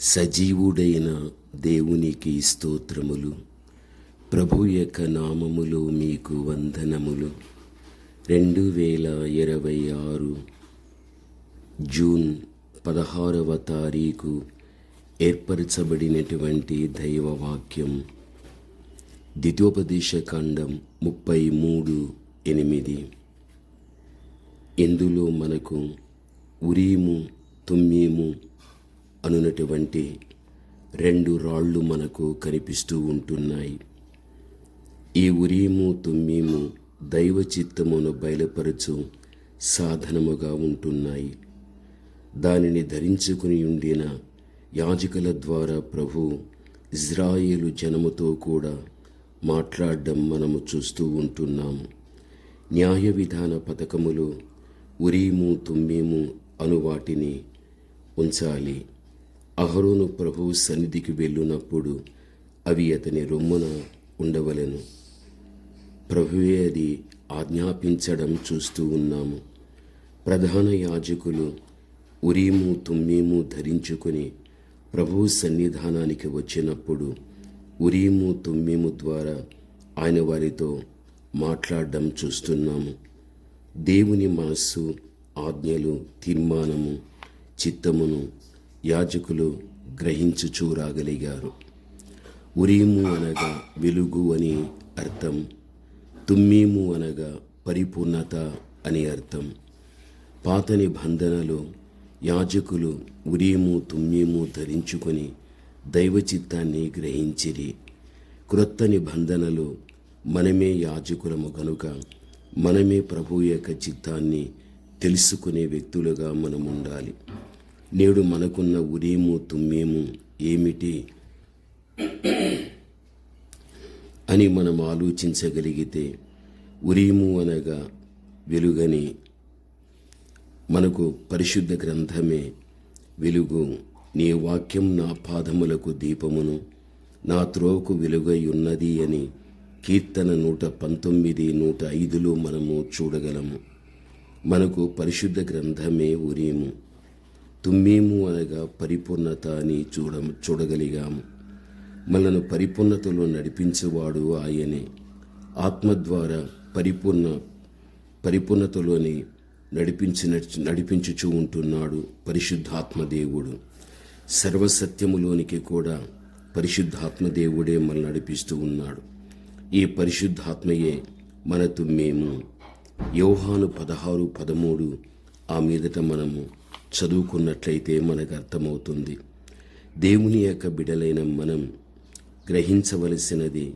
సజీవుడైన దేవునికి స్తోత్రములు. ప్రభు యొక్క నామములో మీకు వందనములు. 2026 జూన్ 16వ తారీఖు ఏర్పరచబడినటువంటి దైవవాక్యం ద్వితీయోపదేశకాండం 33:8. ఇందులో మనకు ఉరీము తుమ్మీము అనునటువంటి 2 రాళ్ళు మనకు కనిపిస్తూ ఉంటున్నాయి. ఈ ఉరీము తుమ్మీము దైవ చిత్తమును బయలుపరచు సాధనముగా ఉంటున్నాయి. దానిని ధరించుకుని ఉండిన యాజకుల ద్వారా ప్రభు ఇజ్రాయేలు జనముతో కూడా మాట్లాడడం మనము చూస్తూ ఉంటున్నాము. న్యాయ విధాన పథకములో ఉరీము తుమ్మీము అను వాటిని ఉంచాలి. అహరోను ప్రభు సన్నిధికి వెళ్ళినప్పుడు అవి అతని రొమ్మున ఉండవలెను. ప్రభువే అది ఆజ్ఞాపించడం చూస్తూ ఉన్నాము. ప్రధాన యాజకులు ఉరీము తుమ్మీము ధరించుకొని ప్రభు సన్నిధానానికి వచ్చినప్పుడు ఉరీము తుమ్మీము ద్వారా ఆయన వారితో మాట్లాడడం చూస్తున్నాము. దేవుని మనస్సు, ఆజ్ఞలు, తీర్మానము, చిత్తమును యాజకులు గ్రహించుచూ రాగలిగారు. ఉరీము అనగా వెలుగు అని అర్థం, తుమ్మీము అనగా పరిపూర్ణత అని అర్థం. పాత నిబంధనలో యాజకులు ఉరీము తుమ్మీము ధరించుకొని దైవ చిత్తాన్ని గ్రహించిరి. క్రొత్త నిబంధనలో మనమే యాజకులము గనుక మనమే ప్రభు యొక్క చిత్తాన్ని తెలుసుకునే వ్యక్తులుగా మనం ఉండాలి. నేడు మనకున్న ఉరీము తుమ్మీము ఏమిటి అని మనం ఆలోచించగలిగితే, ఉరీము అనగా వెలుగని, మనకు పరిశుద్ధ గ్రంథమే వెలుగు. నీ వాక్యం నా పాదములకు దీపమును, నా త్రోవకు వెలుగై ఉన్నది అని కీర్తన 119:105లో మనము చూడగలము. మనకు పరిశుద్ధ గ్రంథమే ఉరీము. తుమ్మీము అనగా పరిపూర్ణత అని చూడగలిగాము. మనను పరిపూర్ణతలో నడిపించేవాడు ఆయనే. ఆత్మ ద్వారా పరిపూర్ణతలోని నడిపించుచూ ఉంటున్నాడు పరిశుద్ధాత్మ దేవుడు. సర్వసత్యములోనికి కూడా పరిశుద్ధాత్మ దేవుడే మనల్ని నడిపిస్తూ ఉన్నాడు. ఈ పరిశుద్ధాత్మయే మన తుమ్మీము. యోహాను 16:13 ఆ మీదట మనము చదువుకున్నట్లయితే మనకు అర్థమవుతుంది. దేవుని యొక్క బిడలైన మనం గ్రహించవలసినది,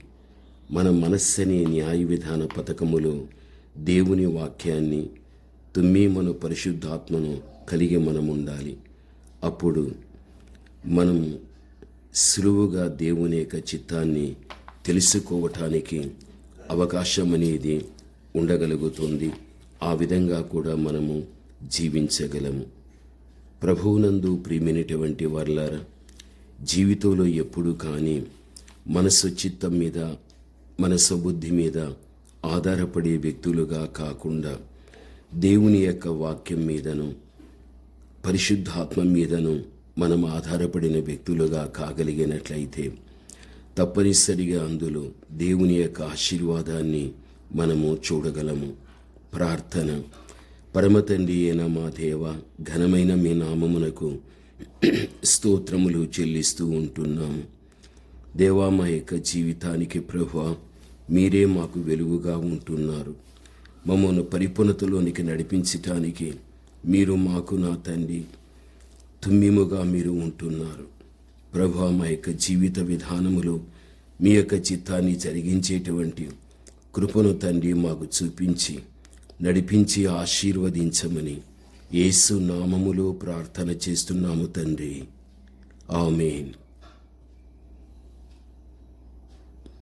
మన మనస్సనే న్యాయ విధాన పథకములో దేవుని వాక్యాన్ని, తుమ్మీమను పరిశుద్ధాత్మను కలిగి మనం ఉండాలి. అప్పుడు మనం సులువుగా దేవుని యొక్క చిత్తాన్ని తెలుసుకోవటానికి అవకాశం అనేది ఉండగలుగుతుంది. ఆ విధంగా కూడా మనము జీవించగలము. ప్రభువునందు ప్రియమైనటువంటి వారలారా, జీవితంలో ఎప్పుడు కానీ మనసు చిత్తం మీద, మనసు బుద్ధి మీద ఆధారపడే వ్యక్తులుగా కాకుండా దేవుని యొక్క వాక్యం మీదను, పరిశుద్ధాత్మ మీదను మనం ఆధారపడిన వ్యక్తులుగా కాగలిగినట్లయితే తప్పనిసరిగా అందులో దేవుని యొక్క ఆశీర్వాదాన్ని మనము చూడగలము. ప్రార్థన. పరమతండ్రి అయిన మా దేవ, ఘనమైన మీ నామమునకు స్తోత్రములు చెల్లిస్తూ ఉంటున్నాము. దేవా, మా యొక్క జీవితానికి ప్రభువా మీరే మాకు వెలుగుగా ఉంటున్నారు. మమ్మల్ని పరిపూర్ణతలోనికి నడిపించటానికి మీరు మాకు, నా తండ్రి, తుమ్మీముగా మీరు ఉంటున్నారు. ప్రభువా, మా యొక్క జీవిత విధానములో మీ యొక్క చిత్తాన్ని జరిగించేటువంటి కృపను తండ్రి మాకు చూపించి నడిపించి ఆశీర్వదించమని యేసు నామములో ప్రార్థన చేస్తున్నాము తండ్రి. ఆమేన్.